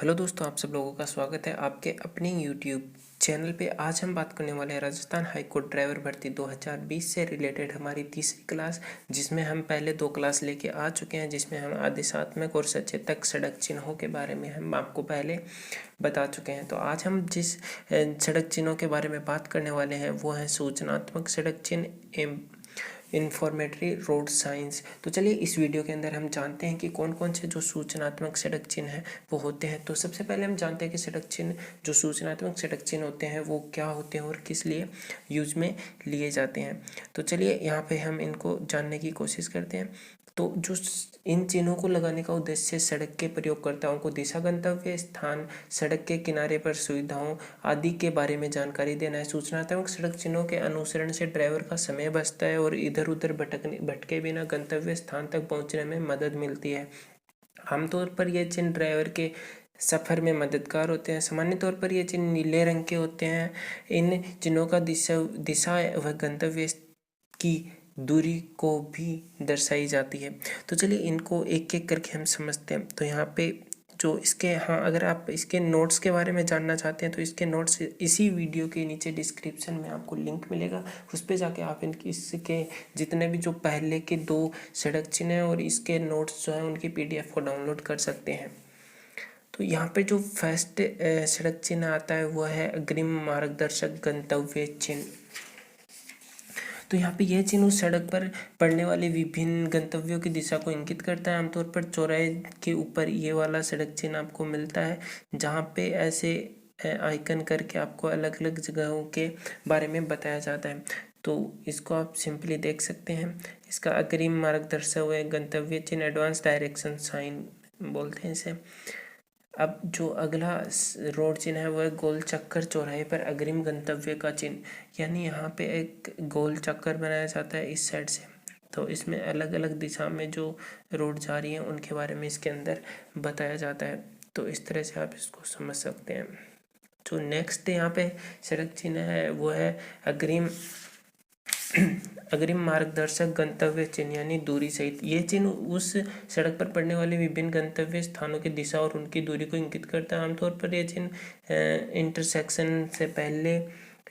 Hello दोस्तों, आप सब लोगों का स्वागत है आपके अपने यूट्यूब चैनल पे। आज हम बात करने वाले हैं राजस्थान हाई कोर्ट ड्राइवर भर्ती 2020 से रिलेटेड हमारी तीसरी क्लास, जिसमें हम पहले 2 क्लास लेके आ चुके हैं, जिसमें हम आदेशात्मक और सचेतक सड़क चिन्हों के बारे में हम आपको पहले बता चुके हैं। तो आज हम जिस सड़क चिन्हों के बारे में बात करने वाले हैं वो है सूचनात्मक सड़क चिन्ह, इन्फॉर्मेटरी रोड साइंस। तो चलिए इस वीडियो के अंदर हम जानते हैं कि कौन कौन से जो सूचनात्मक सड़क चिन्ह हैं वो होते हैं। तो सबसे पहले हम जानते हैं कि सड़क चिन्ह, जो सूचनात्मक सड़क चिन्ह होते हैं वो क्या होते हैं और किस लिए यूज में लिए जाते हैं। तो चलिए यहाँ पे हम इनको जानने की कोशिश करते हैं। तो जो इन चिन्हों को लगाने का उद्देश्य सड़क के प्रयोगकर्ताओं को दिशा, गंतव्य स्थान, सड़क के किनारे पर सुविधाओं आदि के बारे में जानकारी देना है। सूचनात्मक सड़क चिन्हों के अनुसरण से ड्राइवर का समय बचता है और इधर उधर भटके बिना गंतव्य स्थान तक पहुंचने में मदद मिलती है। आमतौर पर ये चिन्ह ड्राइवर के सफ़र में मददगार होते हैं। सामान्य तौर पर ये चिन्ह नीले रंग के होते हैं। इन चिन्हों का दिशा व गंतव्य की दूरी को भी दर्शाई जाती है। तो चलिए इनको एक एक करके हम समझते हैं। तो यहाँ पे जो इसके अगर आप इसके नोट्स के बारे में जानना चाहते हैं तो इसके नोट्स इसी वीडियो के नीचे डिस्क्रिप्शन में आपको लिंक मिलेगा, उस पर जाके आप इसके जितने भी जो पहले के 2 सड़क चिन्ह हैं और इसके नोट्स जो हैं उनकी PDF को डाउनलोड कर सकते हैं। तो यहाँ पे जो फर्स्ट सड़क चिन्ह आता है वह है अग्रिम मार्गदर्शक गंतव्य चिन्ह। तो यहाँ पे यह चिन्ह उस सड़क पर पड़ने वाले विभिन्न गंतव्यों की दिशा को इंगित करता है। आमतौर पर चौराहे के ऊपर ये वाला सड़क चिन्ह आपको मिलता है, जहाँ पे ऐसे आइकन करके आपको अलग अलग जगहों के बारे में बताया जाता है। तो इसको आप सिंपली देख सकते हैं। इसका अग्रिम मार्गदर्शक व गंतव्य चिन्ह, एडवांस डायरेक्शन साइन बोलते हैं इसे। अब जो अगला रोड चिन्ह है वह गोल चक्कर चौराहे पर अग्रिम गंतव्य का चिन्ह, यानी यहाँ पे एक गोल चक्कर बनाया जाता है इस साइड से। तो इसमें अलग अलग दिशा में जो रोड जा रही है उनके बारे में इसके अंदर बताया जाता है। तो इस तरह से आप इसको समझ सकते हैं। जो नेक्स्ट यहाँ पे सड़क चिन्ह है वो है अग्रिम मार्गदर्शक गंतव्य चिन्ह, यानी दूरी सहित। ये चिन्ह उस सड़क पर पड़ने वाले विभिन्न गंतव्य स्थानों की दिशा और उनकी दूरी को इंगित करता है। आमतौर पर ये चिन्ह इंटरसेक्शन से पहले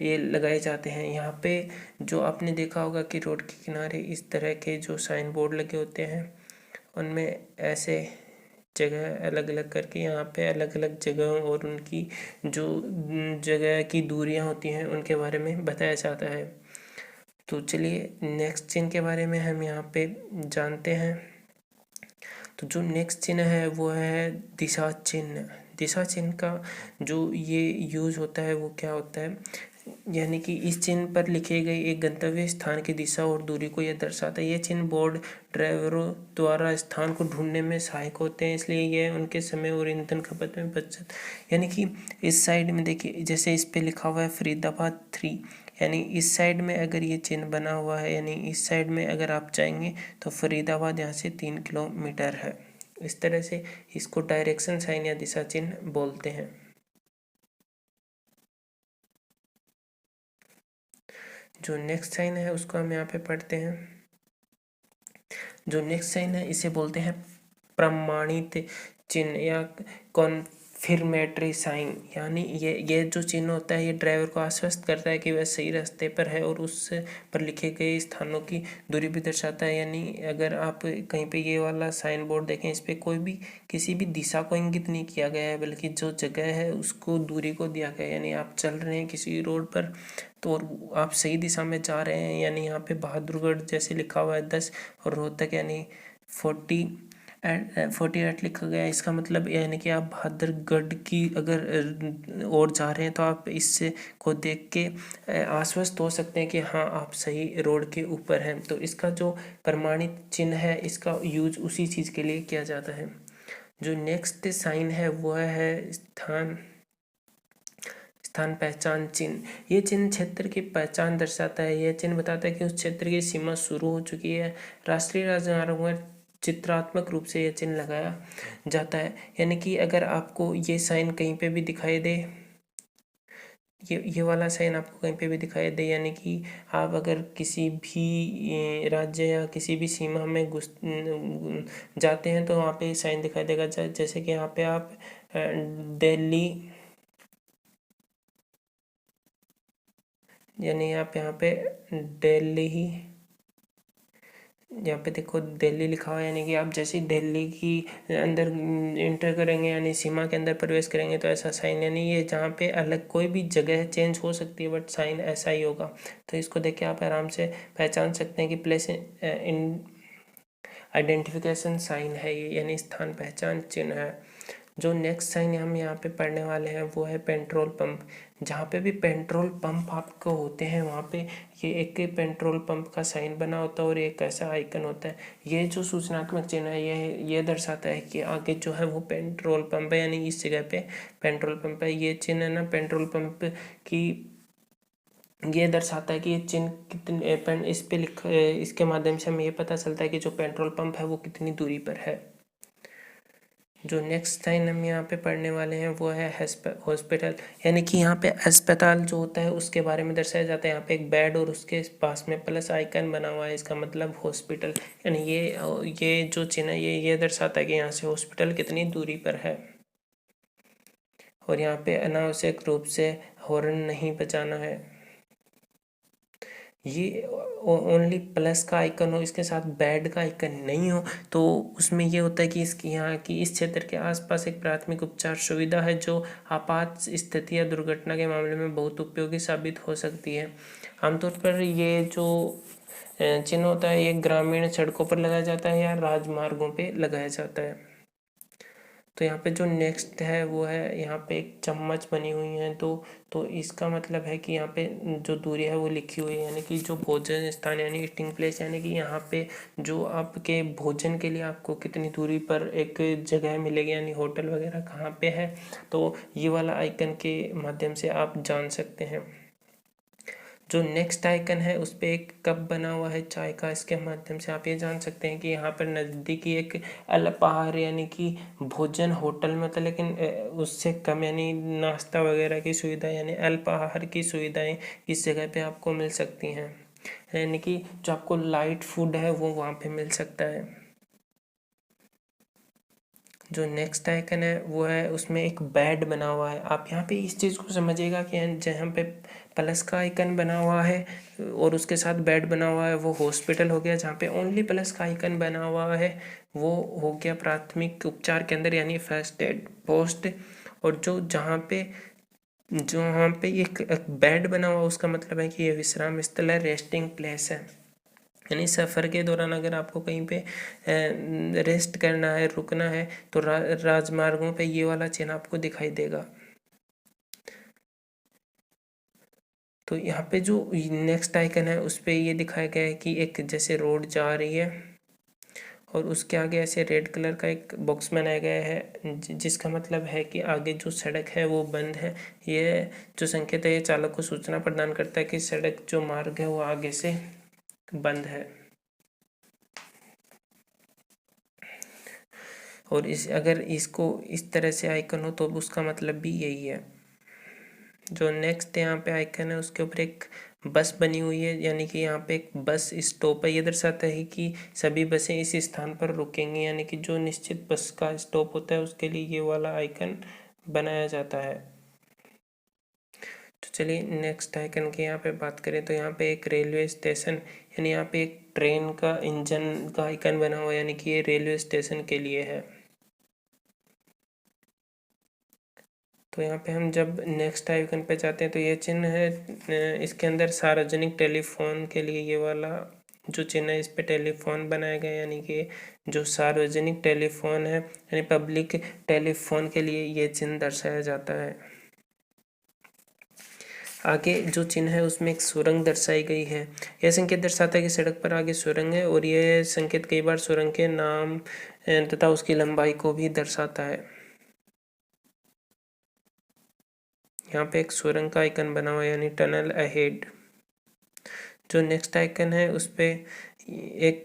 ये लगाए जाते हैं। यहाँ पे जो आपने देखा होगा कि रोड के किनारे इस तरह के जो साइन बोर्ड लगे होते हैं उनमें ऐसे जगह अलग अलग करके यहाँ पे अलग अलग जगहों और उनकी जो जगह की दूरियाँ होती हैं उनके बारे में बताया जाता है। तो चलिए नेक्स्ट चिन्ह के बारे में हम यहाँ पे जानते हैं। तो जो नेक्स्ट चिन्ह है वो है दिशा चिन्ह। दिशा चिन्ह का जो ये यूज़ होता है वो क्या होता है, यानी कि इस चिन्ह पर लिखे गए एक गंतव्य स्थान की दिशा और दूरी को यह दर्शाता है। ये चिन्ह बोर्ड ड्राइवरों द्वारा स्थान को ढूंढने में सहायक होते हैं, इसलिए यह उनके समय और ईंधन खपत में बचत। यानी कि इस साइड में देखिए, जैसे इस पे लिखा हुआ है फरीदाबाद 3, यानी इस साइड में अगर ये चिन्ह बना हुआ है, यानी इस साइड में अगर आप जाएंगे तो फरीदाबाद यहाँ से 3 किलोमीटर है। इस तरह से इसको डायरेक्शन साइन या दिशा चिन्ह बोलते हैं। जो नेक्स्ट साइन है उसको हम यहाँ पे पढ़ते हैं। जो नेक्स्ट साइन है इसे बोलते हैं प्रमाणित चिन्ह या कॉन्फर्मेटरी साइन, यानी ये जो चिन्ह होता है ये ड्राइवर को आश्वस्त करता है कि वह सही रास्ते पर है और उस पर लिखे गए स्थानों की दूरी भी दर्शाता है। यानी अगर आप कहीं पे ये वाला साइन बोर्ड देखें, इस पर कोई भी किसी भी दिशा को इंगित नहीं किया गया है, बल्कि जो जगह है उसको दूरी को दिया गया है। यानी आप चल रहे हैं किसी रोड पर तो और आप सही दिशा में जा रहे हैं, यानी यहाँ पे बहादुरगढ़ जैसे लिखा हुआ है 10 और रोहतक यानी 48 लिखा गया है। इसका मतलब यानी कि आप बहादुरगढ़ की अगर ओर जा रहे हैं तो आप इससे को देख के आश्वस्त हो सकते हैं कि हाँ आप सही रोड के ऊपर हैं। तो इसका जो प्रमाणित चिन्ह है इसका यूज उसी चीज़ के लिए किया जाता है। जो नेक्स्ट साइन है वह है स्थान पहचान चिन्ह। ये चिन्ह क्षेत्र की पहचान दर्शाता है। यह चिन्ह बताता है कि उस क्षेत्र की सीमा शुरू हो चुकी है। राष्ट्रीय राजमार्गों पर चित्रात्मक रूप से यह चिन्ह लगाया जाता है। यानी कि अगर आपको ये साइन कहीं पे भी दिखाई दे, ये वाला साइन आपको कहीं पे भी दिखाई दे, यानी कि आप अगर किसी भी राज्य या किसी भी सीमा में घुस जाते हैं तो वहाँ पे साइन दिखाई देगा। जैसे कि यहाँ पे आप दिल्ली, यानी आप यहाँ पे दिल्ली ही, यहाँ पे देखो दिल्ली लिखा हुआ है, यानी कि आप जैसे ही दिल्ली की अंदर इंटर करेंगे यानी सीमा के अंदर प्रवेश करेंगे तो ऐसा साइन, यानी ये जहाँ पे अलग कोई भी जगह चेंज हो सकती है बट साइन ऐसा ही होगा। तो इसको देख के आप आराम से पहचान सकते हैं कि प्लेस इन आइडेंटिफिकेशन साइन है ये, यानी स्थान पहचान चिन्ह है। जो नेक्स्ट साइन हम यहाँ पे पढ़ने वाले हैं वो है पेट्रोल पंप। जहाँ पे भी पेट्रोल पंप आपको होते हैं वहाँ पे ये एक पेट्रोल पंप का साइन बना होता है और एक ऐसा आइकन होता है। ये जो सूचनात्मक चिन्ह है ये दर्शाता है कि आगे जो है वो पेट्रोल पंप है, यानी इस जगह पे पेट्रोल पंप है। ये चिन्ह है ना पेट्रोल पंप की, ये दर्शाता है कि ये चिन्ह कितने इस पे इसके माध्यम से हमें ये पता चलता है कि जो पेट्रोल पंप है वो कितनी दूरी पर है। जो नेक्स्ट साइन हम यहाँ पे पढ़ने वाले हैं वो है हॉस्पिटल, यानी कि यहाँ पे अस्पताल जो होता है उसके बारे में दर्शाया जाता है। यहाँ पे एक बेड और उसके पास में प्लस आइकन बना हुआ है, इसका मतलब हॉस्पिटल, यानी ये जो चिन्ह है ये दर्शाता है कि यहाँ से हॉस्पिटल कितनी दूरी पर है। और यहाँ पे अनावश्यक रूप से हॉर्न नहीं बजाना है। ये ओनली प्लस का आइकन हो, इसके साथ बैड का आइकन नहीं हो, तो उसमें ये होता है कि इसकी यहाँ की इस क्षेत्र के आसपास एक प्राथमिक उपचार सुविधा है जो आपात स्थिति या दुर्घटना के मामले में बहुत उपयोगी साबित हो सकती है। आमतौर पर ये जो चिन्ह होता है ये ग्रामीण सड़कों पर लगाया जाता है या राजमार्गों पे लगाया जाता है। तो यहाँ पे जो नेक्स्ट है वो है यहाँ पे एक चम्मच बनी हुई है, तो इसका मतलब है कि यहाँ पे जो दूरी है वो लिखी हुई है, यानी कि जो भोजन स्थान यानी ईटिंग प्लेस, यानी कि यहाँ पे जो आपके भोजन के लिए आपको कितनी दूरी पर एक जगह मिलेगी, यानी होटल वगैरह कहाँ पे है, तो ये वाला आइकन के माध्यम से आप जान सकते हैं। जो नेक्स्ट आइकन है उस पर एक कप बना हुआ है चाय का, इसके माध्यम से आप ये जान सकते हैं कि यहाँ पर नज़दीकी एक अल्पाहार यानी कि भोजन होटल में होता है, लेकिन उससे कम यानी नाश्ता वगैरह की सुविधा यानी अल्पाहार की सुविधाएं इस जगह पे आपको मिल सकती हैं, यानी कि जो आपको लाइट फूड है वो वहाँ पे मिल सकता है। जो नेक्स्ट आइकन है वो है उसमें एक बेड बना हुआ है। आप यहाँ पे इस चीज़ को समझिएगा कि जहाँ पे प्लस का आइकन बना हुआ है और उसके साथ बेड बना हुआ है वो हॉस्पिटल हो गया। जहाँ पे ओनली प्लस का आइकन बना हुआ है वो हो गया प्राथमिक उपचार केंद्र यानी फर्स्ट एड पोस्ट। और जहाँ पे एक बेड बना हुआ उसका मतलब है कि ये विश्राम स्थल है, रेस्टिंग प्लेस है, यानी सफ़र के दौरान अगर आपको कहीं पे रेस्ट करना है रुकना है तो राजमार्गों पे ये वाला चिन्ह आपको दिखाई देगा। तो यहाँ पे जो नेक्स्ट आइकन है उस पर ये दिखाया गया है कि एक जैसे रोड जा रही है और उसके आगे ऐसे रेड कलर का एक बॉक्स बनाया गया है जिसका मतलब है कि आगे जो सड़क है वो बंद है। ये जो संकेत है ये चालक को सूचना प्रदान करता है कि सड़क जो मार्ग है वो आगे से बंद है। और अगर इसको इस तरह से आइकन हो तो उसका मतलब भी यही है। जो नेक्स्ट यहाँ पे आइकन है उसके ऊपर एक बस बनी हुई है, यानी कि यहाँ पे एक बस स्टॉप है। ये दर्शाता है कि सभी बसें इस स्थान पर रुकेंगी, यानी कि जो निश्चित बस का स्टॉप होता है उसके लिए ये वाला आइकन बनाया जाता है। तो चलिए नेक्स्ट आइकन की यहाँ पे बात करें तो यहाँ पे एक रेलवे स्टेशन यानी यहाँ पे एक ट्रेन का इंजन का आइकन बना हुआ है, यानी कि ये रेलवे स्टेशन के लिए है। तो यहाँ पे हम जब नेक्स्ट आइकन पे जाते हैं तो ये चिन्ह है इसके अंदर सार्वजनिक टेलीफोन के लिए ये वाला जो चिन्ह है इस पे टेलीफोन बनाया गया, यानी कि जो सार्वजनिक टेलीफोन है यानी पब्लिक टेलीफोन के लिए ये चिन्ह दर्शाया जाता है। आगे जो चिन्ह है उसमें एक सुरंग दर्शाई गई है। यह संकेत दर्शाता है कि सड़क पर आगे सुरंग है और यह संकेत कई बार सुरंग के नाम तथा उसकी लंबाई को भी दर्शाता है। यहाँ पे एक सुरंग का आइकन बना हुआ है यानी टनल अहेड। जो नेक्स्ट आइकन है उस पर एक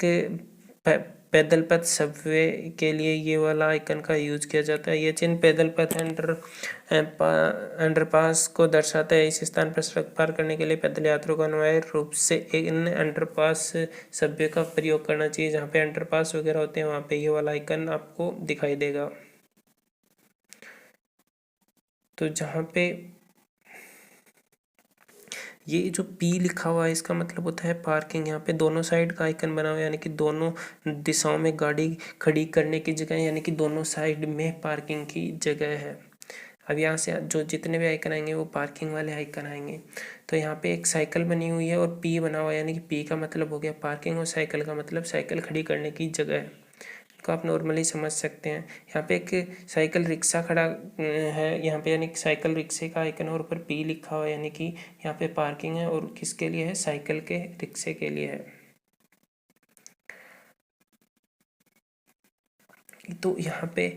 पैदल पथ सबवे के लिए ये वाला आइकन का यूज किया जाता है। ये चिन्ह पैदल पथ अंडरपास को दर्शाता है। इस स्थान पर सड़क पार करने के लिए पैदल यात्रियों को अनिवार्य रूप से इन अंडरपास सबवे का प्रयोग करना चाहिए। जहाँ पे अंडरपास वगैरह होते हैं वहाँ पे ये वाला आइकन आपको दिखाई देगा। तो जहाँ पे ये जो P लिखा हुआ है इसका मतलब होता है पार्किंग। यहाँ पे दोनों साइड का आइकन बना हुआ है, यानी कि दोनों दिशाओं में गाड़ी खड़ी करने की जगह, यानी कि दोनों साइड में पार्किंग की जगह है। अब यहाँ से जो जितने भी आइकन आएंगे वो पार्किंग वाले आइकन आएंगे। तो यहाँ पे एक साइकिल बनी हुई है और P बना हुआ है, यानी कि P का मतलब हो गया पार्किंग और साइकिल का मतलब साइकिल खड़ी करने की जगह है। को आप नॉर्मली समझ सकते हैं। यहाँ पे एक साइकिल रिक्शा खड़ा है यहाँ पे, यानी कि साइकिल रिक्शे का आइकन और ऊपर P लिखा हुआ है, यानी कि यहाँ पे पार्किंग है और किसके लिए है, साइकिल के रिक्शे के लिए है। तो यहाँ पे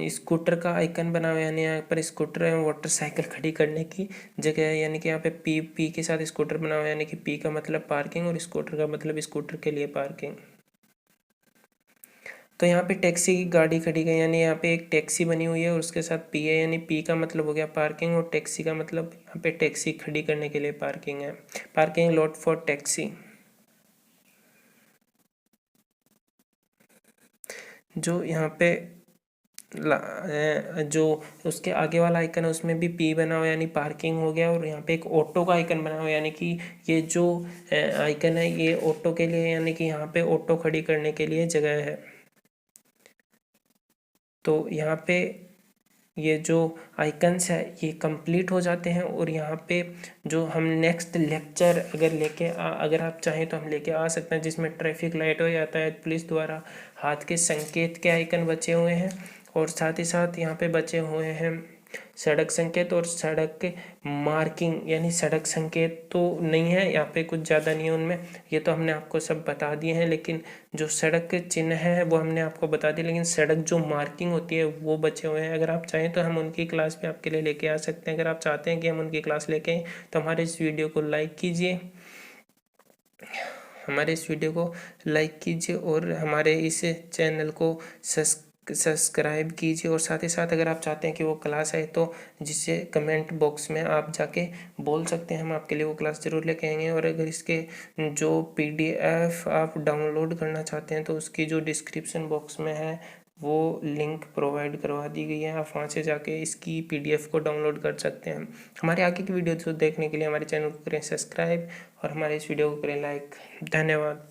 स्कूटर का आइकन बना हुआ है, यानी यहाँ पर स्कूटर है, मोटरसाइकिल खड़ी करने की जगह है, यानी कि यहाँ पे पी के साथ स्कूटर बना हुआ है, यानी कि P का मतलब पार्किंग और स्कूटर का मतलब स्कूटर के लिए पार्किंग। तो यहाँ पे टैक्सी की गाड़ी खड़ी गई, यानी यहाँ पे एक टैक्सी बनी हुई है और उसके साथ P है, यानी P का मतलब हो गया पार्किंग और टैक्सी का मतलब यहाँ पे टैक्सी खड़ी करने के लिए पार्किंग है। Parking lot for taxi. जो यहाँ पे जो उसके आगे वाला आइकन है उसमें भी P बना हुआ है, यानी पार्किंग हो गया। और यहाँ पे एक ऑटो का आइकन बना हुआ है, यानी कि ये जो आइकन है ये ऑटो के लिए, यानी कि यहाँ पे ऑटो खड़ी करने के लिए जगह है। तो यहाँ पे ये जो आइकन्स है ये कंप्लीट हो जाते हैं। और यहाँ पे जो हम नेक्स्ट लेक्चर अगर आप चाहें तो हम लेके आ सकते हैं, जिसमें ट्रैफिक लाइट हो जाता है, पुलिस द्वारा हाथ के संकेत के आइकन बचे हुए हैं और साथ ही साथ यहाँ पे बचे हुए हैं सड़क संकेत और सड़क के मार्किंग, यानी सड़क संकेत तो नहीं है यहाँ पे, कुछ ज़्यादा नहीं है उनमें, ये तो हमने आपको सब बता दिए हैं। लेकिन जो सड़क के चिन्ह है वो हमने आपको बता दिए, लेकिन सड़क जो मार्किंग होती है वो बचे हुए हैं। अगर आप चाहें तो हम उनकी क्लास भी आपके लिए लेके आ सकते हैं। अगर आप चाहते हैं कि हम उनकी क्लास लेके आएँ तो हमारे इस वीडियो को लाइक कीजिए और हमारे इस चैनल को सब्सक्राइब कीजिए। और साथ ही साथ अगर आप चाहते हैं कि वो क्लास आए तो जिससे कमेंट बॉक्स में आप जाके बोल सकते हैं, हम आपके लिए वो क्लास ज़रूर लेके आएंगे। और अगर इसके जो PDF आप डाउनलोड करना चाहते हैं तो उसकी जो डिस्क्रिप्शन बॉक्स में है वो लिंक प्रोवाइड करवा दी गई है, आप वहाँ से जाके इसकी PDF को डाउनलोड कर सकते हैं। हमारे आगे की वीडियो देखने के लिए हमारे चैनल को करें सब्सक्राइब और हमारे इस वीडियो को करें लाइक। धन्यवाद।